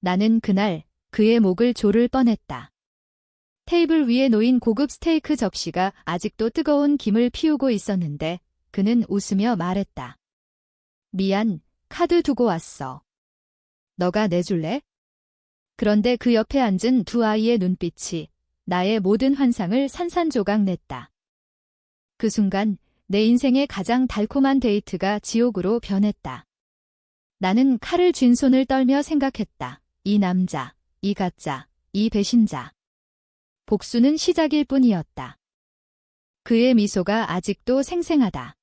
나는 그날 그의 목을 조를 뻔했다. 테이블 위에 놓인 고급 스테이크 접시가 아직도 뜨거운 김을 피우고 있었는데 그는 웃으며 말했다. 미안, 카드 두고 왔어. 너가 내줄래? 그런데 그 옆에 앉은 두 아이의 눈빛이 나의 모든 환상을 산산조각 냈다. 그 순간 내 인생의 가장 달콤한 데이트가 지옥으로 변했다. 나는 칼을 쥔 손을 떨며 생각했다. 이 남자, 이 가짜, 이 배신자. 복수는 시작일 뿐이었다. 그의 미소가 아직도 생생하다.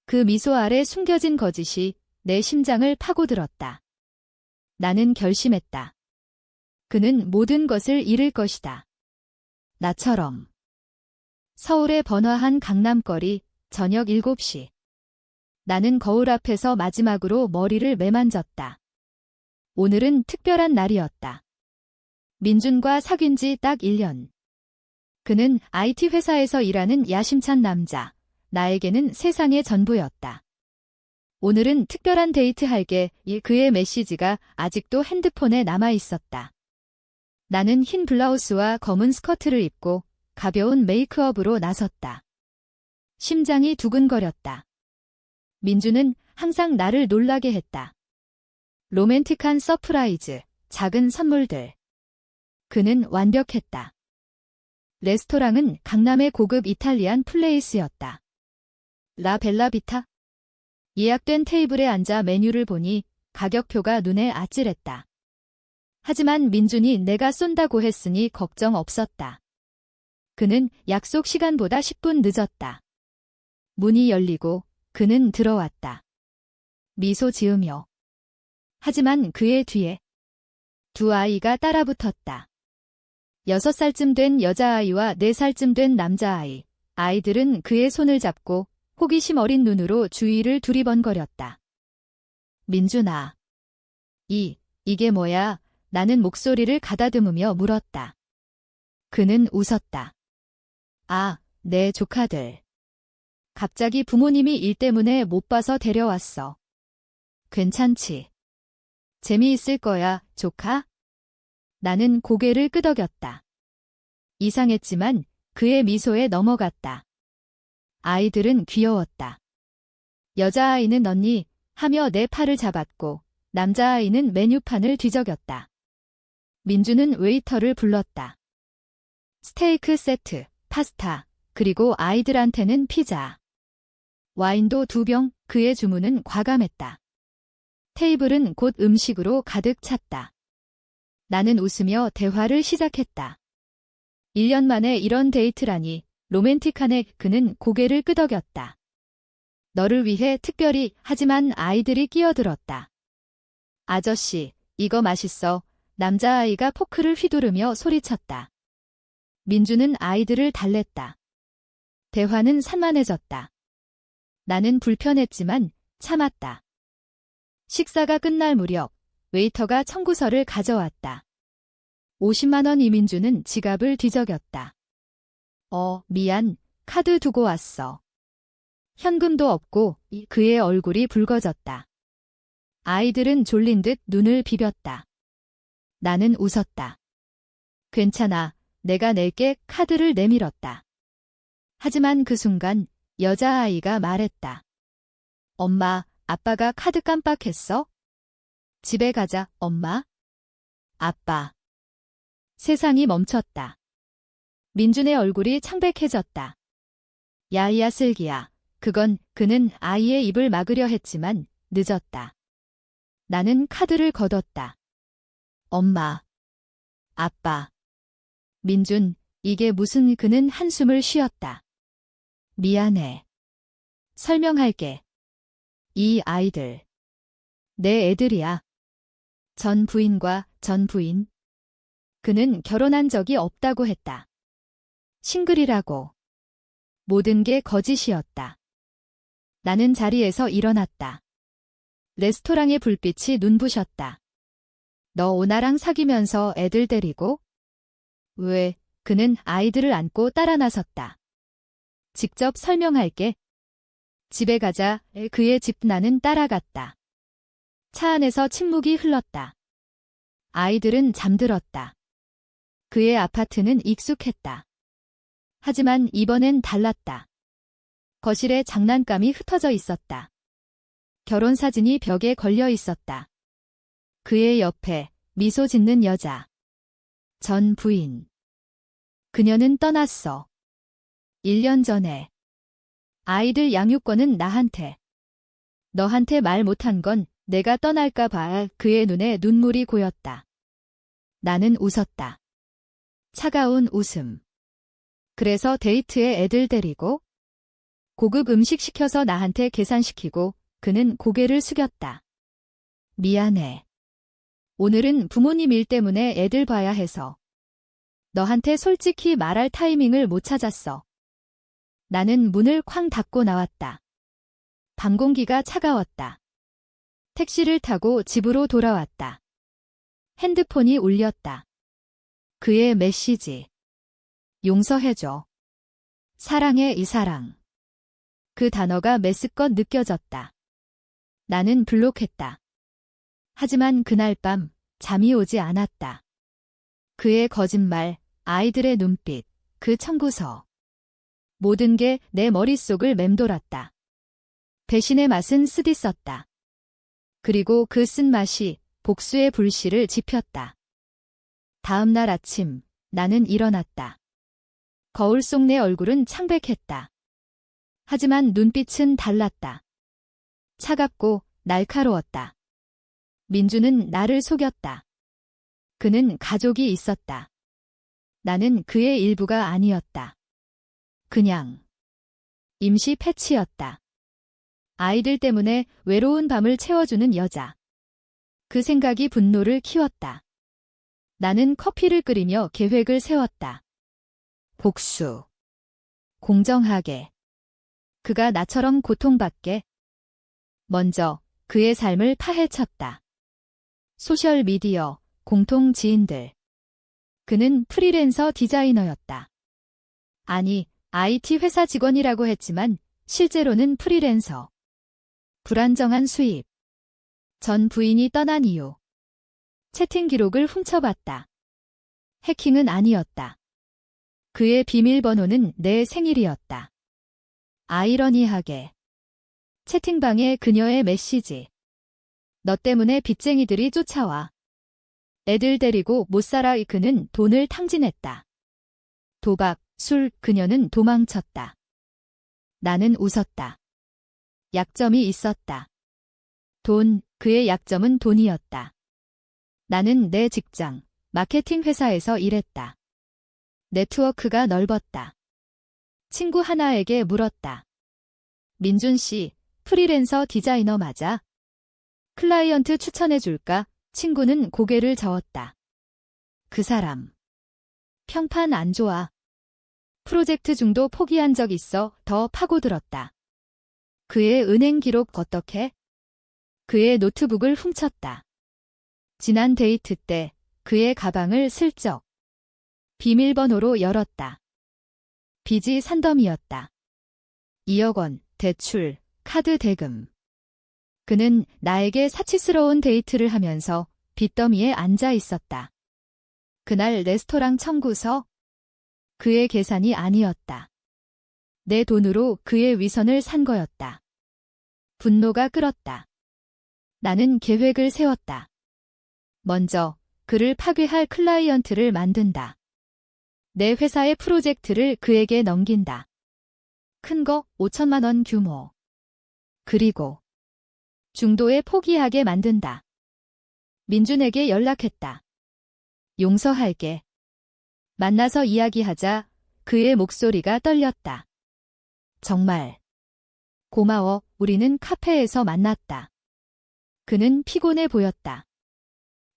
그 미소 아래 숨겨진 거짓이 내 심장을 파고들었다. 나는 결심했다. 그는 모든 것을 잃을 것이다. 나처럼. 서울의 번화한 강남거리, 저녁 7시. 나는 거울 앞에서 마지막으로 머리를 매만졌다. 오늘은 특별한 날이었다. 민준과 사귄 지 딱 1년. 그는 IT 회사에서 일하는 야심찬 남자, 나에게는 세상의 전부였다. 오늘은 특별한 데이트할게. 그의 메시지가 아직도 핸드폰에 남아 있었다. 나는 흰 블라우스와 검은 스커트를 입고 가벼운 메이크업으로 나섰다. 심장이 두근거렸다. 민주는 항상 나를 놀라게 했다. 로맨틱한 서프라이즈, 작은 선물들. 그는 완벽했다. 레스토랑은 강남의 고급 이탈리안 플레이스였다. 라 벨라비타? 예약된 테이블에 앉아 메뉴를 보니 가격표가 눈에 아찔했다. 하지만 민준이 내가 쏜다고 했으니 걱정 없었다. 그는 약속 시간보다 10분 늦었다. 문이 열리고 그는 들어왔다. 미소 지으며. 하지만 그의 뒤에 두 아이가 따라붙었다. 6살쯤 된 여자아이와 4살쯤 된 남자아이. 아이들은 그의 손을 잡고 호기심 어린 눈으로 주위를 두리번거렸다. 민준아. 이게 뭐야? 나는 목소리를 가다듬으며 물었다. 그는 웃었다. 아, 내 조카들. 갑자기 부모님이 일 때문에 못 봐서 데려왔어. 괜찮지? 재미있을 거야, 조카? 나는 고개를 끄덕였다. 이상했지만 그의 미소에 넘어갔다. 아이들은 귀여웠다. 여자아이는 언니 하며 내 팔을 잡았고 남자아이는 메뉴판을 뒤적였다. 민주는 웨이터를 불렀다. 스테이크 세트, 파스타, 그리고 아이들한테는 피자. 와인도 2병, 그의 주문은 과감했다. 테이블은 곧 음식으로 가득 찼다. 나는 웃으며 대화를 시작했다. 1년 만에 이런 데이트라니, 로맨틱하네. 그는 고개를 끄덕였다. 너를 위해 특별히. 하지만 아이들이 끼어들었다. 아저씨, 이거 맛있어. 남자아이가 포크를 휘두르며 소리쳤다. 민주는 아이들을 달랬다. 대화는 산만해졌다. 나는 불편했지만 참았다. 식사가 끝날 무렵 웨이터가 청구서를 가져왔다. 50만 원. 이민주는 지갑을 뒤적였다. 미안, 카드 두고 왔어. 현금도 없고 그의 얼굴이 붉어졌다. 아이들은 졸린 듯 눈을 비볐다. 나는 웃었다. 괜찮아, 내가 낼게. 카드를 내밀었다. 하지만 그 순간 여자아이가 말했다. 엄마, 아빠가 카드 깜빡했어? 집에 가자, 엄마. 아빠. 세상이 멈췄다. 민준의 얼굴이 창백해졌다. 야이야 슬기야. 그는 아이의 입을 막으려 했지만 늦었다. 나는 카드를 걷었다. 엄마. 아빠. 민준, 이게 무슨. 그는 한숨을 쉬었다. 미안해. 설명할게. 이 아이들. 내 애들이야. 전 부인과 전 부인. 그는 결혼한 적이 없다고 했다. 싱글이라고. 모든 게 거짓이었다. 나는 자리에서 일어났다. 레스토랑의 불빛이 눈부셨다. 너 오나랑 사귀면서 애들 데리고? 왜? 그는 아이들을 안고 따라 나섰다. 직접 설명할게. 집에 가자. 그의 집. 나는 따라갔다. 차 안에서 침묵이 흘렀다. 아이들은 잠들었다. 그의 아파트는 익숙했다. 하지만 이번엔 달랐다. 거실에 장난감이 흩어져 있었다. 결혼사진이 벽에 걸려 있었다. 그의 옆에 미소 짓는 여자. 전 부인. 그녀는 떠났어. 1년 전에. 아이들 양육권은 나한테. 너한테 말 못한 건 내가 떠날까 봐. 그의 눈에 눈물이 고였다. 나는 웃었다. 차가운 웃음. 그래서 데이트에 애들 데리고 고급 음식 시켜서 나한테 계산시키고 그는 고개를 숙였다. 미안해. 오늘은 부모님 일 때문에 애들 봐야 해서. 너한테 솔직히 말할 타이밍을 못 찾았어. 나는 문을 쾅 닫고 나왔다. 방 공기가 차가웠다. 택시를 타고 집으로 돌아왔다. 핸드폰이 울렸다. 그의 메시지. 용서해줘. 사랑해 이 사랑. 그 단어가 메스껏 느껴졌다. 나는 블록했다. 하지만 그날 밤 잠이 오지 않았다. 그의 거짓말, 아이들의 눈빛, 그 청구서. 모든 게 내 머릿속을 맴돌았다. 배신의 맛은 쓰디썼다. 그리고 그 쓴맛이 복수의 불씨를 지폈다. 다음 날 아침 나는 일어났다. 거울 속 내 얼굴은 창백했다. 하지만 눈빛은 달랐다. 차갑고 날카로웠다. 민주는 나를 속였다. 그는 가족이 있었다. 나는 그의 일부가 아니었다. 그냥 임시 패치였다. 아이들 때문에 외로운 밤을 채워주는 여자. 그 생각이 분노를 키웠다. 나는 커피를 끓이며 계획을 세웠다. 복수. 공정하게. 그가 나처럼 고통받게. 먼저 그의 삶을 파헤쳤다. 소셜미디어, 공통 지인들. 그는 프리랜서 디자이너였다. 아니, IT 회사 직원이라고 했지만 실제로는 프리랜서. 불안정한 수입. 전 부인이 떠난 이유. 채팅 기록을 훔쳐봤다. 해킹은 아니었다. 그의 비밀번호는 내 생일이었다. 아이러니하게. 채팅방에 그녀의 메시지. 너 때문에 빚쟁이들이 쫓아와. 애들 데리고 못 살아. 그는 돈을 탕진했다. 도박, 술, 그녀는 도망쳤다. 나는 웃었다. 약점이 있었다. 돈, 그의 약점은 돈이었다. 나는 내 직장, 마케팅 회사에서 일했다. 네트워크가 넓었다. 친구 하나에게 물었다. 민준 씨, 프리랜서 디자이너 맞아? 클라이언트 추천해줄까? 친구는 고개를 저었다. 그 사람. 평판 안 좋아. 프로젝트 중도 포기한 적 있어. 더 파고들었다. 그의 은행 기록 어떻게? 그의 노트북을 훔쳤다. 지난 데이트 때 그의 가방을 슬쩍 비밀번호로 열었다. 빚이 산더미였다. 2억 원, 대출, 카드 대금. 그는 나에게 사치스러운 데이트를 하면서 빚더미에 앉아 있었다. 그날 레스토랑 청구서. 그의 계산이 아니었다. 내 돈으로 그의 위선을 산 거였다. 분노가 끓었다. 나는 계획을 세웠다. 먼저 그를 파괴할 클라이언트를 만든다. 내 회사의 프로젝트를 그에게 넘긴다. 큰 거 5천만 원 규모. 그리고 중도에 포기하게 만든다. 민준에게 연락했다. 용서할게. 만나서 이야기하자. 그의 목소리가 떨렸다. 정말. 고마워. 우리는 카페에서 만났다. 그는 피곤해 보였다.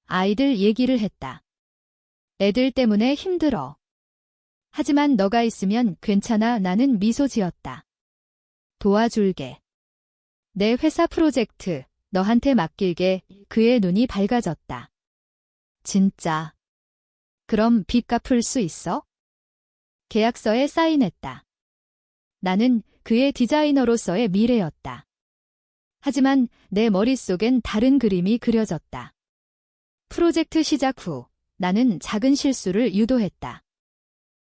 아이들 얘기를 했다. 애들 때문에 힘들어. 하지만 너가 있으면 괜찮아. 나는 미소 지었다. 도와줄게. 내 회사 프로젝트 너한테 맡길게. 그의 눈이 밝아졌다. 진짜. 그럼 빚 갚을 수 있어? 계약서에 사인했다. 나는 그의 디자이너로서의 미래였다. 하지만 내 머릿속엔 다른 그림이 그려졌다. 프로젝트 시작 후 나는 작은 실수를 유도했다.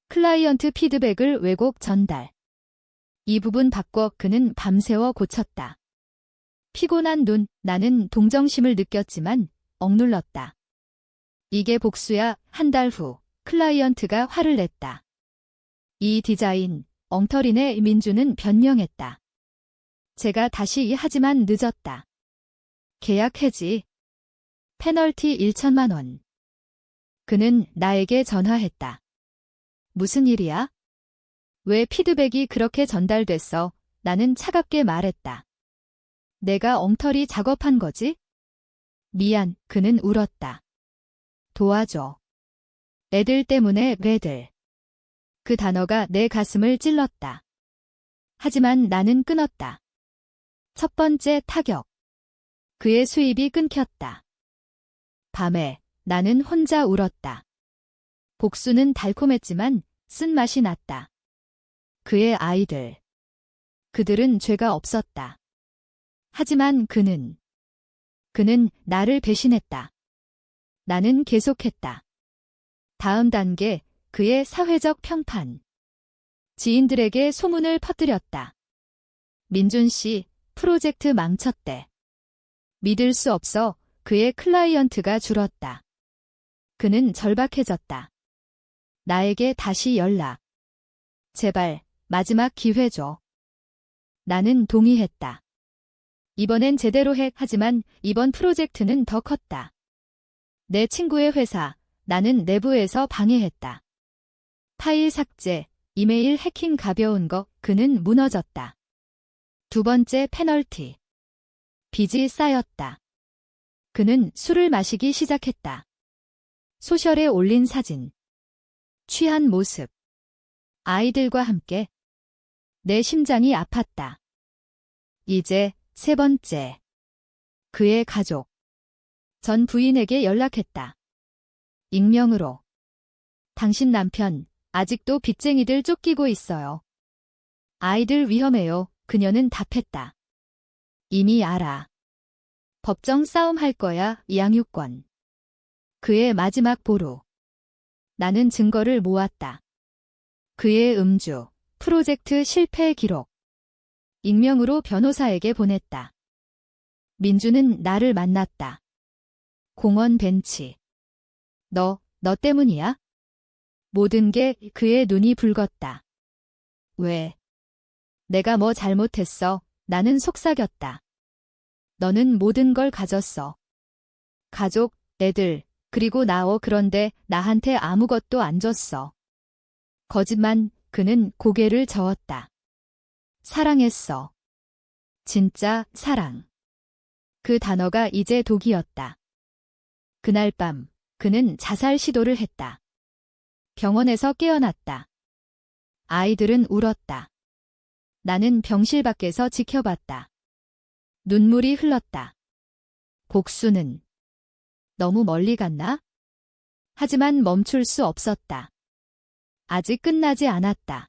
클라이언트 피드백을 왜곡 전달. 이 부분 바꿔 그는 밤새워 고쳤다. 피곤한 눈, 나는 동정심을 느꼈지만 억눌렀다. 이게 복수야. 한 달 후 클라이언트가 화를 냈다. 이 디자인, 엉터리네. 민주는 변명했다. 제가 다시 하지만 늦었다. 계약 해지. 페널티 1천만 원. 그는 나에게 전화했다. 무슨 일이야? 왜 피드백이 그렇게 전달됐어? 나는 차갑게 말했다. 내가 엉터리 작업한 거지? 미안. 그는 울었다. 도와줘. 애들 때문에. 애들. 그 단어가 내 가슴을 찔렀다. 하지만 나는 끊었다. 첫 번째 타격. 그의 수입이 끊겼다. 밤에 나는 혼자 울었다. 복수는 달콤했지만 쓴맛이 났다. 그의 아이들. 그들은 죄가 없었다. 하지만 그는 나를 배신했다. 나는 계속했다. 다음 단계, 그의 사회적 평판. 지인들에게 소문을 퍼뜨렸다. 민준 씨, 프로젝트 망쳤대. 믿을 수 없어. 그의 클라이언트가 줄었다. 그는 절박해졌다. 나에게 다시 연락. 제발, 마지막 기회 줘. 나는 동의했다. 이번엔 제대로 해. 하지만 이번 프로젝트는 더 컸다. 내 친구의 회사, 나는 내부에서 방해했다. 파일 삭제, 이메일 해킹. 가벼운 거. 그는 무너졌다. 두 번째 페널티. 빚이 쌓였다. 그는 술을 마시기 시작했다. 소셜에 올린 사진. 취한 모습. 아이들과 함께. 내 심장이 아팠다. 이제 세 번째. 그의 가족. 전 부인에게 연락했다. 익명으로. 당신 남편, 아직도 빚쟁이들 쫓기고 있어요. 아이들 위험해요. 그녀는 답했다. 이미 알아. 법정 싸움 할 거야. 양육권. 그의 마지막 보루. 나는 증거를 모았다. 그의 음주, 프로젝트 실패 기록. 익명으로 변호사에게 보냈다. 민주는 나를 만났다. 공원 벤치. 너 때문이야? 모든 게. 그의 눈이 붉었다. 왜? 내가 뭐 잘못했어? 나는 속삭였다. 너는 모든 걸 가졌어. 가족, 애들, 그리고 그런데 나한테 아무것도 안 줬어. 거짓말. 그는 고개를 저었다. 사랑했어. 진짜 사랑. 그 단어가 이제 독이었다. 그날 밤 그는 자살 시도를 했다. 병원에서 깨어났다. 아이들은 울었다. 나는 병실 밖에서 지켜봤다. 눈물이 흘렀다. 복수는 너무 멀리 갔나? 하지만 멈출 수 없었다. 아직 끝나지 않았다.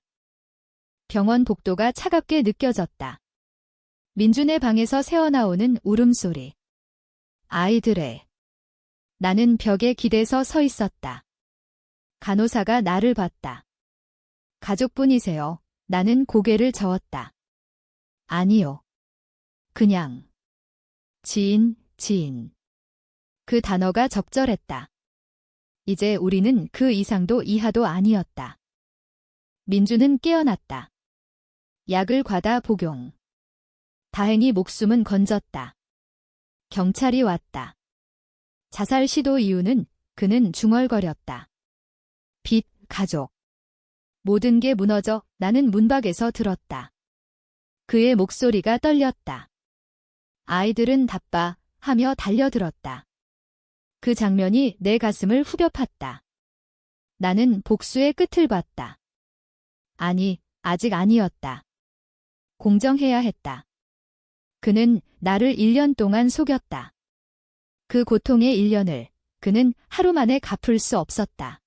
병원 복도가 차갑게 느껴졌다. 민준의 방에서 새어나오는 울음소리. 아이들의. 나는 벽에 기대서 서 있었다. 간호사가 나를 봤다. 가족분이세요? 나는 고개를 저었다. 아니요. 그냥. 지인. 그 단어가 적절했다. 이제 우리는 그 이상도 이하도 아니었다. 민주는 깨어났다. 약을 과다 복용. 다행히 목숨은 건졌다. 경찰이 왔다. 자살 시도 이유는. 그는 중얼거렸다. 빚, 가족. 모든 게 무너져. 나는 문밖에서 들었다. 그의 목소리가 떨렸다. 아이들은 답봐 하며 달려들었다. 그 장면이 내 가슴을 후벼 팠다. 나는 복수의 끝을 봤다. 아니, 아직 아니었다. 공정해야 했다. 그는 나를 1년 동안 속였다. 그 고통의 1년을 그는 하루 만에 갚을 수 없었다.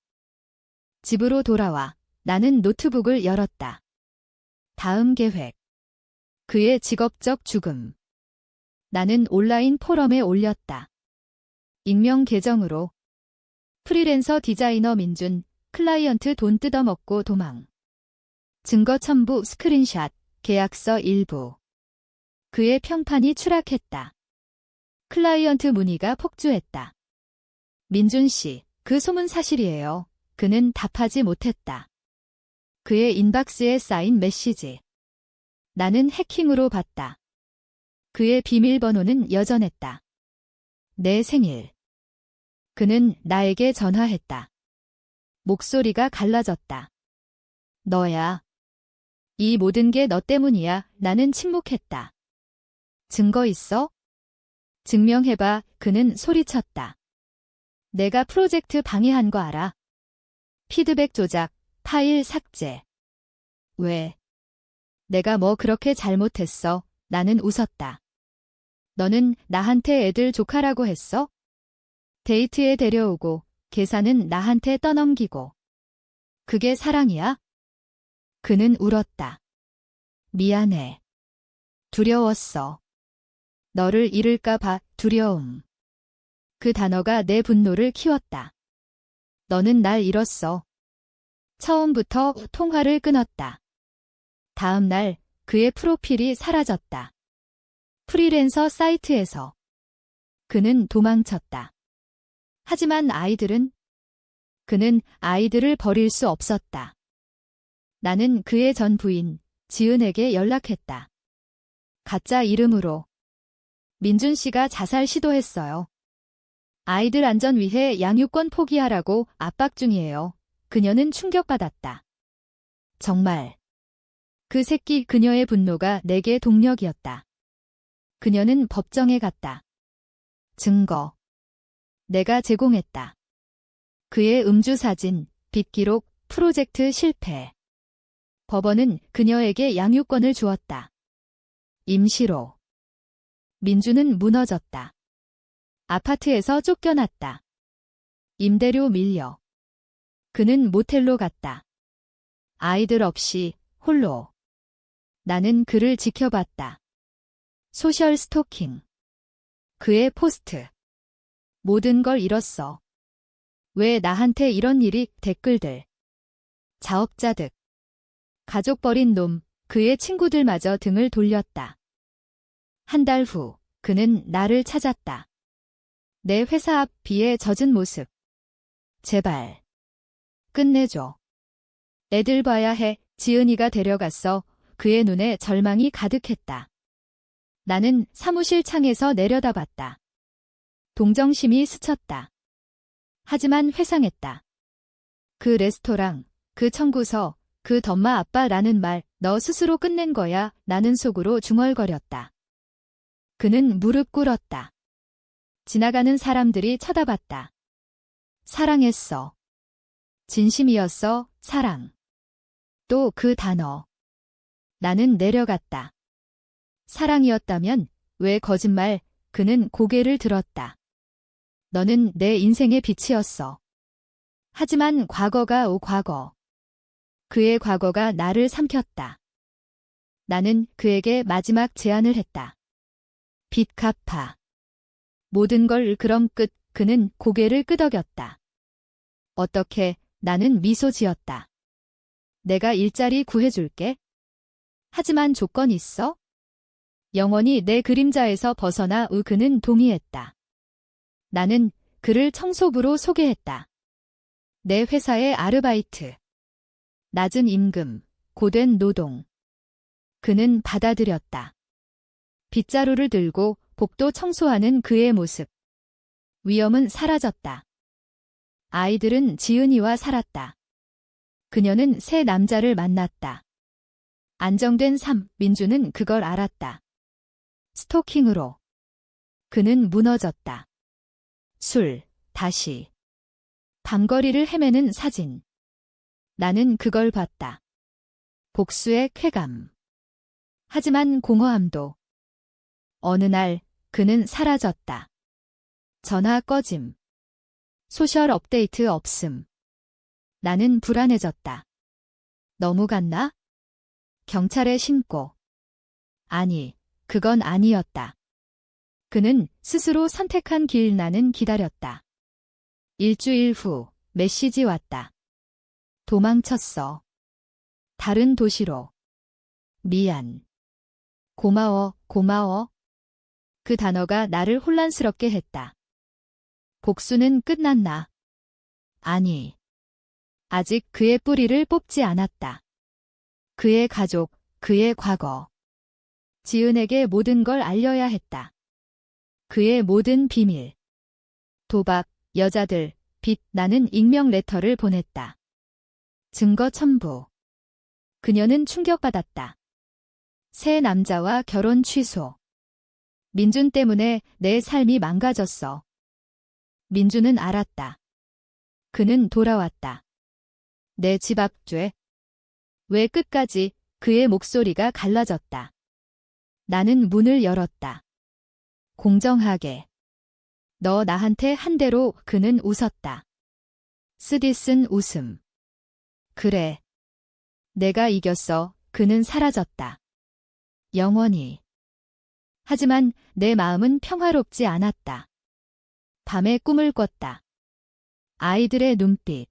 집으로 돌아와 나는 노트북을 열었다. 다음 계획. 그의 직업적 죽음. 나는 온라인 포럼에 올렸다. 익명 계정으로. 프리랜서 디자이너 민준, 클라이언트 돈 뜯어먹고 도망. 증거 첨부 스크린샷, 계약서 일부. 그의 평판이 추락했다. 클라이언트 문의가 폭주했다. 민준 씨, 그 소문 사실이에요. 그는 답하지 못했다. 그의 인박스에 쌓인 메시지. 나는 해킹으로 봤다. 그의 비밀번호는 여전했다. 내 생일. 그는 나에게 전화했다. 목소리가 갈라졌다. 너야. 이 모든 게 너 때문이야. 나는 침묵했다. 증거 있어? 증명해봐. 그는 소리쳤다. 내가 프로젝트 방해한 거 알아? 피드백 조작, 파일 삭제. 왜? 내가 뭐 그렇게 잘못했어? 나는 웃었다. 너는 나한테 애들 조카라고 했어? 데이트에 데려오고 계산은 나한테 떠넘기고. 그게 사랑이야? 그는 울었다. 미안해. 두려웠어. 너를 잃을까 봐 두려움. 그 단어가 내 분노를 키웠다. 너는 날 잃었어. 처음부터 통화를 끊었다. 다음 날 그의 프로필이 사라졌다. 프리랜서 사이트에서. 그는 도망쳤다. 하지만 아이들은? 그는 아이들을 버릴 수 없었다. 나는 그의 전 부인, 지은에게 연락했다. 가짜 이름으로. 민준 씨가 자살 시도했어요. 아이들 안전 위해 양육권 포기하라고 압박 중이에요. 그녀는 충격받았다. 정말. 그 새끼 그녀의 분노가 내게 동력이었다. 그녀는 법정에 갔다. 증거. 내가 제공했다. 그의 음주 사진, 빚기록, 프로젝트 실패. 법원은 그녀에게 양육권을 주었다. 임시로. 민주는 무너졌다. 아파트에서 쫓겨났다. 임대료 밀려. 그는 모텔로 갔다. 아이들 없이 홀로. 나는 그를 지켜봤다. 소셜 스토킹. 그의 포스트. 모든 걸 잃었어. 왜 나한테 이런 일이? 댓글들. 자업자득. 가족 버린 놈. 그의 친구들마저 등을 돌렸다. 한 달 후 그는 나를 찾았다. 내 회사 앞 비에 젖은 모습. 제발. 끝내줘. 애들 봐야 해. 지은이가 데려갔어. 그의 눈에 절망이 가득했다. 나는 사무실 창에서 내려다봤다. 동정심이 스쳤다. 하지만 회상했다. 그 레스토랑, 그 청구서, 그 덤마 아빠라는 말, 너 스스로 끝낸 거야. 나는 속으로 중얼거렸다. 그는 무릎 꿇었다. 지나가는 사람들이 쳐다봤다. 사랑했어. 진심이었어, 사랑. 또 그 단어. 나는 내려갔다. 사랑이었다면 왜 거짓말? 그는 고개를 들었다. 너는 내 인생의 빛이었어. 하지만 과거가 과거. 그의 과거가 나를 삼켰다. 나는 그에게 마지막 제안을 했다. 빚 갚아. 모든 걸 그럼 끝. 그는 고개를 끄덕였다. 어떻게? 나는 미소 지었다. 내가 일자리 구해줄게. 하지만 조건 있어? 영원히 내 그림자에서 벗어나. 그는 동의했다. 나는 그를 청소부로 소개했다. 내 회사의 아르바이트. 낮은 임금, 고된 노동. 그는 받아들였다. 빗자루를 들고 복도 청소하는 그의 모습. 위험은 사라졌다. 아이들은 지은이와 살았다. 그녀는 새 남자를 만났다. 안정된 삶. 민주는 그걸 알았다. 스토킹으로. 그는 무너졌다. 술, 다시. 밤거리를 헤매는 사진. 나는 그걸 봤다. 복수의 쾌감. 하지만 공허함도. 어느 날 그는 사라졌다. 전화 꺼짐. 소셜 업데이트 없음. 나는 불안해졌다. 너무 갔나? 경찰에 신고. 아니, 그건 아니었다. 그는 스스로 선택한 길. 나는 기다렸다. 일주일 후 메시지 왔다. 도망쳤어. 다른 도시로. 미안. 고마워, 고마워. 그 단어가 나를 혼란스럽게 했다. 복수는 끝났나? 아니. 아직 그의 뿌리를 뽑지 않았다. 그의 가족, 그의 과거. 지은에게 모든 걸 알려야 했다. 그의 모든 비밀. 도박, 여자들, 빚. 나는 익명 레터를 보냈다. 증거 첨부. 그녀는 충격받았다. 새 남자와 결혼 취소. 민준 때문에 내 삶이 망가졌어. 민준은 알았다. 그는 돌아왔다. 내 집 앞뒤. 왜 끝까지? 그의 목소리가 갈라졌다. 나는 문을 열었다. 공정하게. 너 나한테 한 대로. 그는 웃었다. 쓰디쓴 웃음. 그래. 내가 이겼어. 그는 사라졌다. 영원히. 하지만 내 마음은 평화롭지 않았다. 밤에 꿈을 꿨다. 아이들의 눈빛.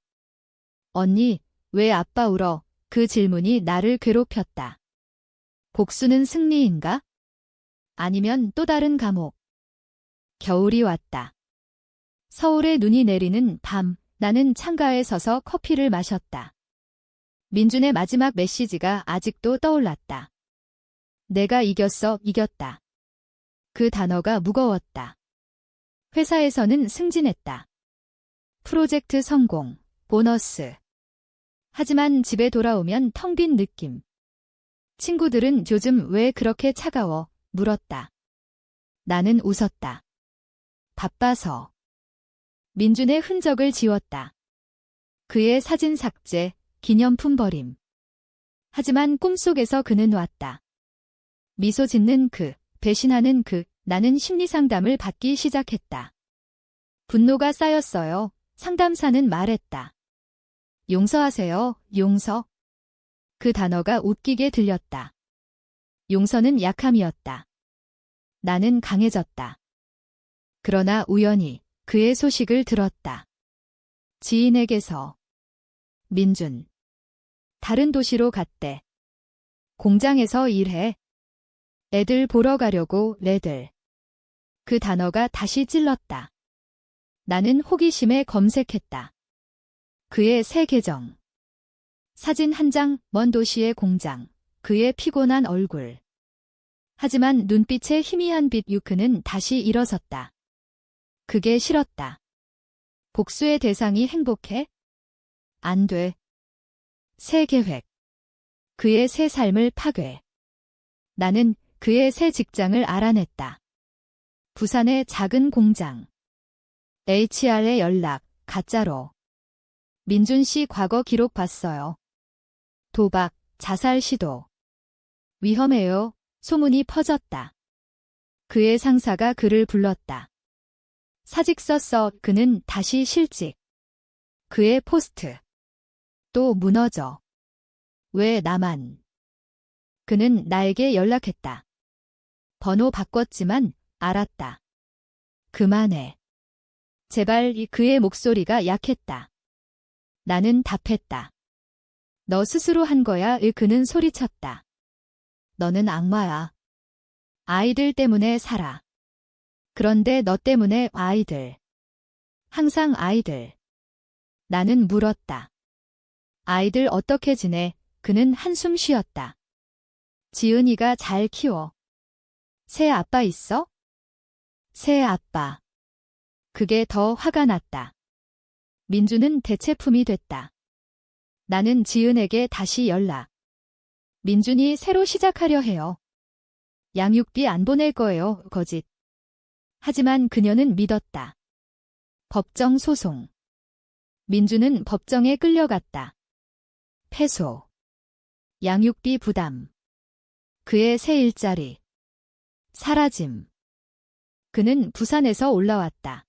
언니, 왜 아빠 울어? 그 질문이 나를 괴롭혔다. 복수는 승리인가? 아니면 또 다른 감옥. 겨울이 왔다. 서울에 눈이 내리는 밤. 나는 창가에 서서 커피를 마셨다. 민준의 마지막 메시지가 아직도 떠올랐다. 내가 이겼어, 이겼다. 그 단어가 무거웠다. 회사에서는 승진했다. 프로젝트 성공, 보너스. 하지만 집에 돌아오면 텅 빈 느낌. 친구들은 요즘 왜 그렇게 차가워? 물었다. 나는 웃었다. 바빠서. 민준의 흔적을 지웠다. 그의 사진 삭제, 기념품 버림. 하지만 꿈속에서 그는 왔다. 미소 짓는 그, 배신하는 그. 나는 심리상담을 받기 시작했다. 분노가 쌓였어요. 상담사는 말했다. 용서하세요, 용서. 그 단어가 웃기게 들렸다. 용서는 약함이었다. 나는 강해졌다. 그러나 우연히 그의 소식을 들었다. 지인에게서. 민준. 다른 도시로 갔대. 공장에서 일해. 애들 보러 가려고. 레들. 그 단어가 다시 찔렀다. 나는 호기심에 검색했다. 그의 새 계정. 사진 한 장, 먼 도시의 공장. 그의 피곤한 얼굴. 하지만 눈빛에 희미한 빛. 유크는 다시 일어섰다. 그게 싫었다. 복수의 대상이 행복해? 안 돼. 새 계획. 그의 새 삶을 파괴. 나는 그의 새 직장을 알아냈다. 부산의 작은 공장. HR의 연락, 가짜로. 민준 씨 과거 기록 봤어요. 도박, 자살 시도. 위험해요. 소문이 퍼졌다. 그의 상사가 그를 불렀다. 사직 썼어. 그는 다시 실직. 그의 포스트. 또 무너져. 왜 나만? 그는 나에게 연락했다. 번호 바꿨지만 알았다. 그만해. 제발. 그의 목소리가 약했다. 나는 답했다. 너 스스로 한 거야. 그는 소리쳤다. 너는 악마야. 아이들 때문에 살아. 그런데 너 때문에 아이들. 항상 아이들. 나는 물었다. 아이들 어떻게 지내? 그는 한숨 쉬었다. 지은이가 잘 키워. 새 아빠 있어? 새 아빠. 그게 더 화가 났다. 민주는 대체품이 됐다. 나는 지은에게 다시 연락. 민준이 새로 시작하려 해요. 양육비 안 보낼 거예요. 거짓. 하지만 그녀는 믿었다. 법정 소송. 민주는 법정에 끌려갔다. 패소. 양육비 부담. 그의 새 일자리. 사라짐. 그는 부산에서 올라왔다.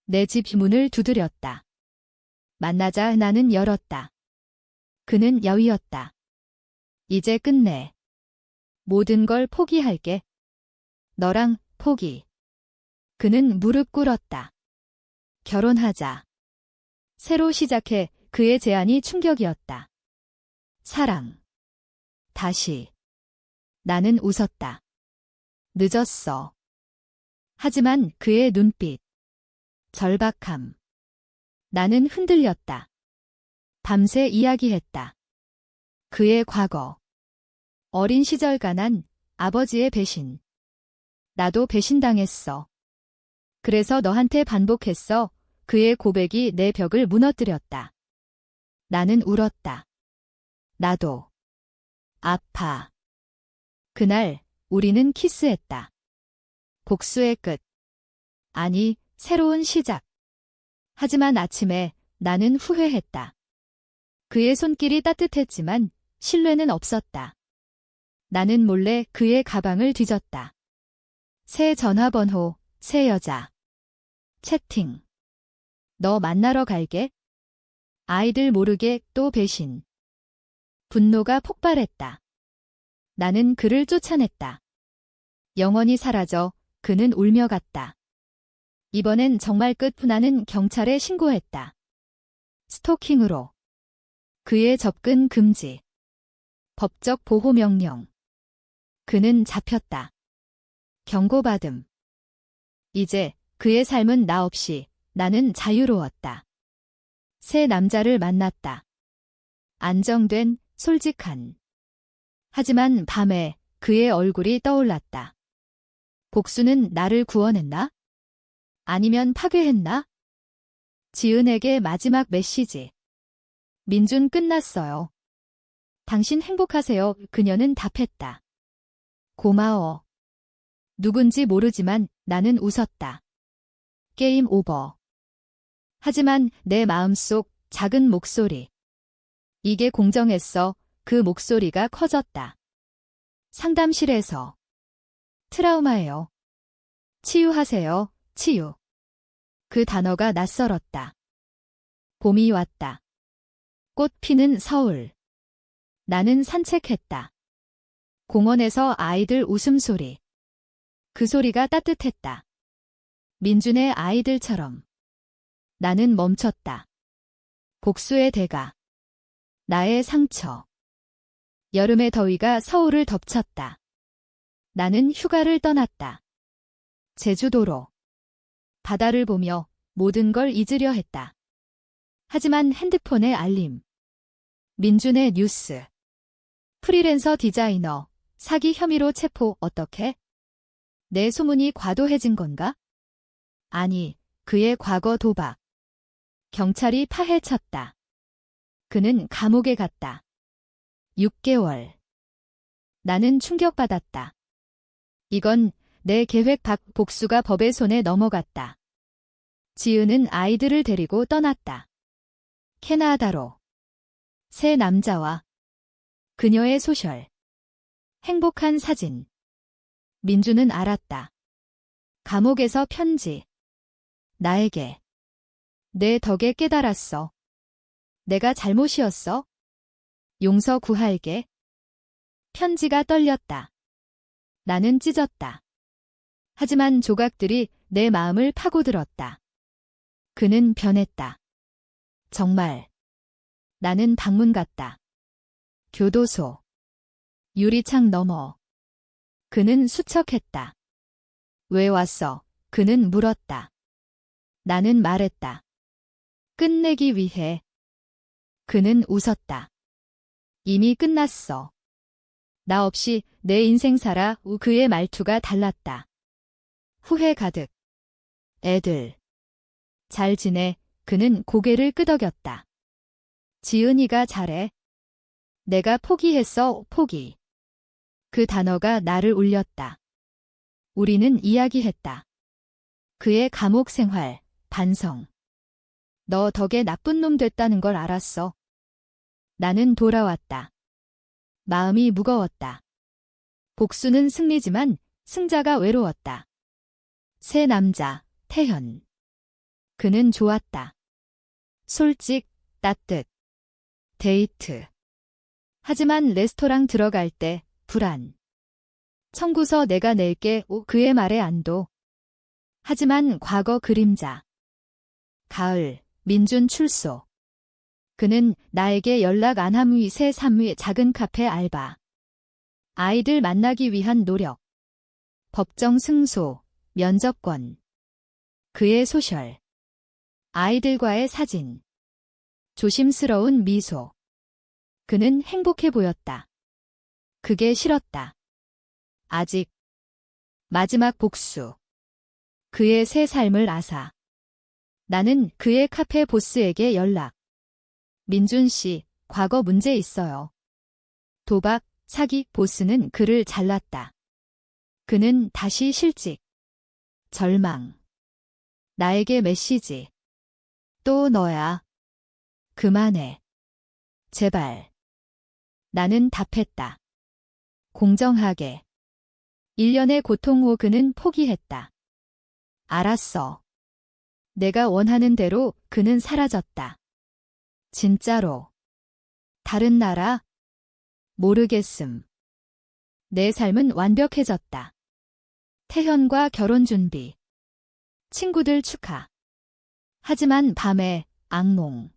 내 집 문을 두드렸다. 만나자. 나는 열었다. 그는 야위었다. 이제 끝내. 모든 걸 포기할게. 너랑 포기. 그는 무릎 꿇었다. 결혼하자. 새로 시작해. 그의 제안이 충격이었다. 사랑. 다시. 나는 웃었다. 늦었어. 하지만 그의 눈빛. 절박함. 나는 흔들렸다. 밤새 이야기했다. 그의 과거. 어린 시절 가난, 아버지의 배신. 나도 배신당했어. 그래서 너한테 반복했어. 그의 고백이 내 벽을 무너뜨렸다. 나는 울었다. 나도. 아파. 그날 우리는 키스했다. 복수의 끝. 아니, 새로운 시작. 하지만 아침에 나는 후회했다. 그의 손길이 따뜻했지만 신뢰는 없었다. 나는 몰래 그의 가방을 뒤졌다. 새 전화번호, 새 여자. 채팅. 너 만나러 갈게. 아이들 모르게 또 배신. 분노가 폭발했다. 나는 그를 쫓아냈다. 영원히 사라져. 그는 울며 갔다. 이번엔 정말 끝. 나는 경찰에 신고했다. 스토킹으로. 그의 접근 금지. 법적 보호 명령. 그는 잡혔다. 경고받음. 이제 그의 삶은 나 없이 나는 자유로웠다. 새 남자를 만났다. 안정된, 솔직한. 하지만 밤에 그의 얼굴이 떠올랐다. 복수는 나를 구원했나? 아니면 파괴했나? 지은에게 마지막 메시지. 민준 끝났어요. 당신 행복하세요. 그녀는 답했다. 고마워. 누군지 모르지만 나는 웃었다. 게임 오버. 하지만 내 마음속 작은 목소리. 이게 공정했어. 그 목소리가 커졌다. 상담실에서. 트라우마예요. 치유하세요. 치유. 그 단어가 낯설었다. 봄이 왔다. 꽃 피는 서울. 나는 산책했다. 공원에서 아이들 웃음소리. 그 소리가 따뜻했다. 민준의 아이들처럼. 나는 멈췄다. 복수의 대가. 나의 상처. 여름의 더위가 서울을 덮쳤다. 나는 휴가를 떠났다. 제주도로. 바다를 보며 모든 걸 잊으려 했다. 하지만 핸드폰의 알림. 민준의 뉴스. 프리랜서 디자이너. 사기 혐의로 체포. 어떻게? 내 소문이 과도해진 건가? 아니, 그의 과거 도박. 경찰이 파헤쳤다. 그는 감옥에 갔다. 6개월. 나는 충격받았다. 이건 내 계획 밖. 복수가 법의 손에 넘어갔다. 지은은 아이들을 데리고 떠났다. 캐나다로. 새 남자와 그녀의 소셜. 행복한 사진. 민주는 알았다. 감옥에서 편지. 나에게. 내 덕에 깨달았어. 내가 잘못이었어. 용서 구할게. 편지가 떨렸다. 나는 찢었다. 하지만 조각들이 내 마음을 파고들었다. 그는 변했다. 정말. 나는 방문 갔다. 교도소. 유리창 너머. 그는 수척했다. 왜 왔어? 그는 물었다. 나는 말했다. 끝내기 위해. 그는 웃었다. 이미 끝났어. 나 없이 내 인생 살아. 그의 말투가 달랐다. 후회 가득. 애들. 잘 지내. 그는 고개를 끄덕였다. 지은이가 잘해. 내가 포기했어. 포기. 그 단어가 나를 울렸다. 우리는 이야기했다. 그의 감옥 생활, 반성. 너 덕에 나쁜 놈 됐다는 걸 알았어. 나는 돌아왔다. 마음이 무거웠다. 복수는 승리지만 승자가 외로웠다. 새 남자, 태현. 그는 좋았다. 솔직, 따뜻. 데이트. 하지만 레스토랑 들어갈 때 불안. 청구서 내가 낼게. 그의 말에 안도. 하지만 과거 그림자. 가을, 민준 출소. 그는 나에게 연락 안 함의 새 삼의 작은 카페 알바. 아이들 만나기 위한 노력. 법정 승소, 면접권. 그의 소셜. 아이들과의 사진. 조심스러운 미소. 그는 행복해 보였다. 그게 싫었다. 아직. 마지막 복수. 그의 새 삶을 아사. 나는 그의 카페 보스에게 연락. 민준 씨, 과거 문제 있어요. 도박, 사기, 보스는 그를 잘랐다. 그는 다시 실직. 절망. 나에게 메시지. 또 너야. 그만해. 제발. 나는 답했다. 공정하게. 1년의 고통 후 그는 포기했다. 알았어. 내가 원하는 대로 그는 사라졌다. 진짜로. 다른 나라? 모르겠음. 내 삶은 완벽해졌다. 태현과 결혼 준비. 친구들 축하. 하지만 밤에 악몽.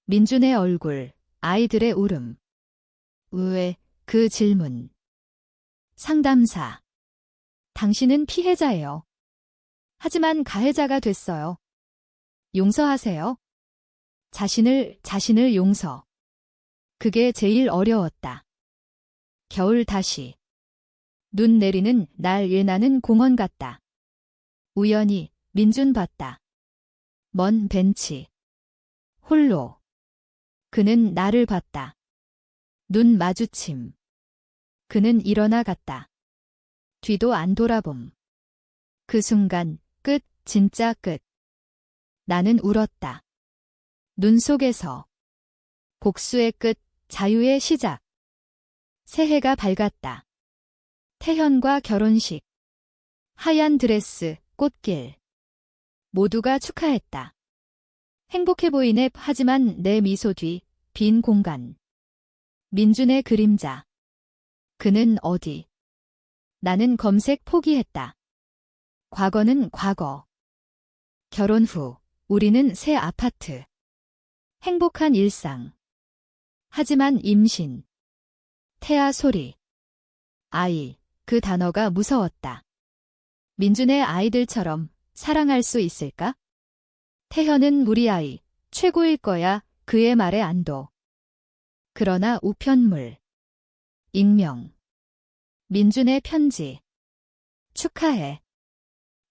민준의 얼굴, 아이들의 울음. 왜, 그 질문. 상담사. 당신은 피해자예요. 하지만 가해자가 됐어요. 용서하세요. 자신을 용서. 그게 제일 어려웠다. 겨울 다시. 눈 내리는 날 예나는 공원 갔다. 우연히 민준 봤다. 먼 벤치. 홀로. 그는 나를 봤다. 눈 마주침. 그는 일어나 갔다. 뒤도 안 돌아봄. 그 순간 끝, 진짜 끝. 나는 울었다. 눈 속에서. 복수의 끝, 자유의 시작. 새해가 밝았다. 태현과 결혼식. 하얀 드레스, 꽃길. 모두가 축하했다. 행복해 보이네. 하지만 내 미소 뒤, 빈 공간. 민준의 그림자. 그는 어디? 나는 검색 포기했다. 과거는 과거. 결혼 후, 우리는 새 아파트. 행복한 일상. 하지만 임신. 태아 소리. 아이, 그 단어가 무서웠다. 민준의 아이들처럼 사랑할 수 있을까? 태현은 우리 아이, 최고일 거야. 그의 말에 안도. 그러나 우편물. 익명. 민준의 편지. 축하해.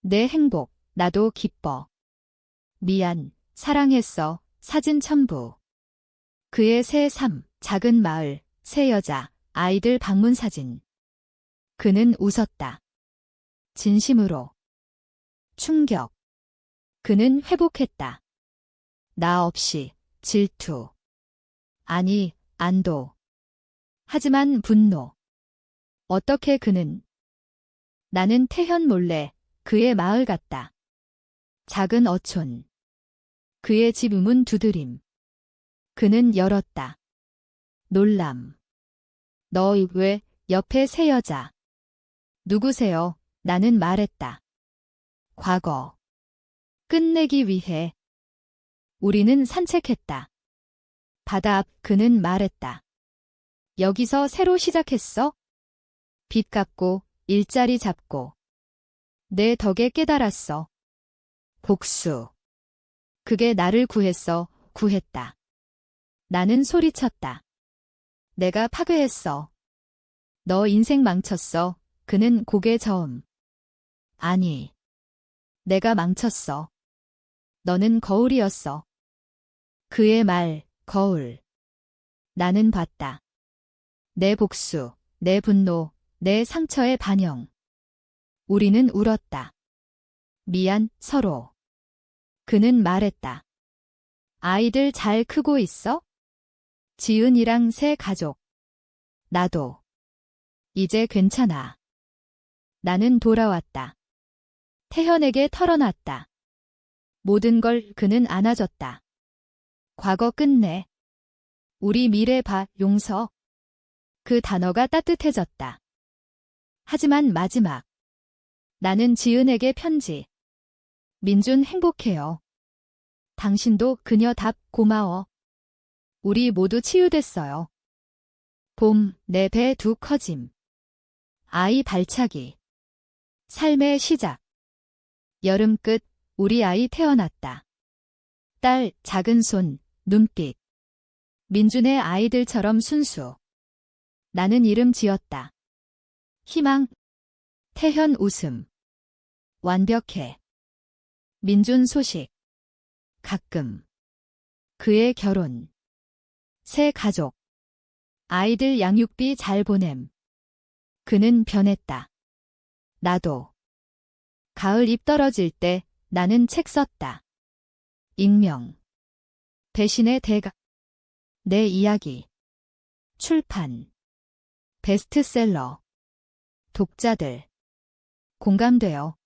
내 행복, 나도 기뻐. 미안, 사랑했어. 사진 첨부. 그의 새 삶, 작은 마을, 새 여자, 아이들 방문 사진. 그는 웃었다. 진심으로. 충격. 그는 회복했다. 나 없이, 질투. 아니, 안도. 하지만 분노. 어떻게 그는. 나는 태현 몰래 그의 마을 갔다. 작은 어촌. 그의 집 문 두드림. 그는 열었다. 놀람. 너 왜 옆에 새 여자. 누구세요? 나는 말했다. 과거. 끝내기 위해. 우리는 산책했다. 바다 앞. 그는 말했다. 여기서 새로 시작했어? 빚 갚고 일자리 잡고. 내 덕에 깨달았어. 복수. 그게 나를 구했어. 구했다. 나는 소리쳤다. 내가 파괴했어. 너 인생 망쳤어. 그는 고개 저음. 아니. 내가 망쳤어. 너는 거울이었어. 그의 말, 거울. 나는 봤다. 내 복수, 내 분노, 내 상처의 반영. 우리는 울었다. 미안, 서로. 그는 말했다. 아이들 잘 크고 있어? 지은이랑 새 가족. 나도. 이제 괜찮아. 나는 돌아왔다. 태현에게 털어놨다. 모든 걸 그는 안아줬다. 과거 끝내. 우리 미래 봐, 용서. 그 단어가 따뜻해졌다. 하지만 마지막. 나는 지은에게 편지. 민준 행복해요. 당신도 그녀 답 고마워. 우리 모두 치유됐어요. 봄, 내 배 두 커짐. 아이 발차기. 삶의 시작. 여름 끝, 우리 아이 태어났다. 딸, 작은 손, 눈빛. 민준의 아이들처럼 순수. 나는 이름 지었다. 희망. 태현 웃음. 완벽해. 민준 소식. 가끔. 그의 결혼. 새 가족. 아이들 양육비 잘 보냄. 그는 변했다. 나도. 가을 잎 떨어질 때 나는 책 썼다. 익명. 배신의 대가. 내 이야기. 출판. 베스트셀러. 독자들. 공감돼요.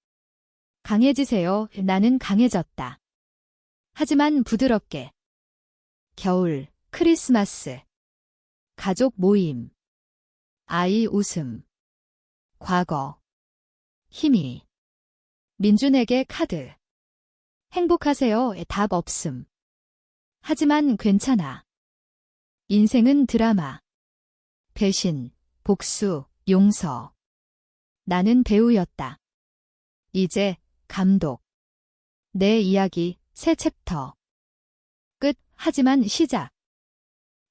강해지세요. 나는 강해졌다. 하지만 부드럽게. 겨울, 크리스마스. 가족 모임. 아이 웃음. 과거. 힘이. 민준에게 카드. 행복하세요. 답 없음. 하지만 괜찮아. 인생은 드라마. 배신, 복수, 용서. 나는 배우였다. 이제 감독. 내 이야기 새 챕터. 끝. 하지만 시작.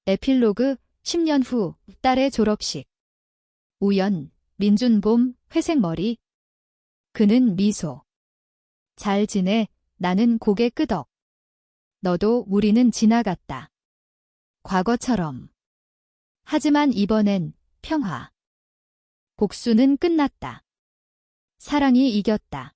에필로그 10년 후 딸의 졸업식. 우연, 민준 봄, 회색 머리. 그는 미소. 잘 지내. 나는 고개 끄덕. 너도 우리는 지나갔다. 과거처럼. 하지만 이번엔 평화. 복수는 끝났다. 사랑이 이겼다.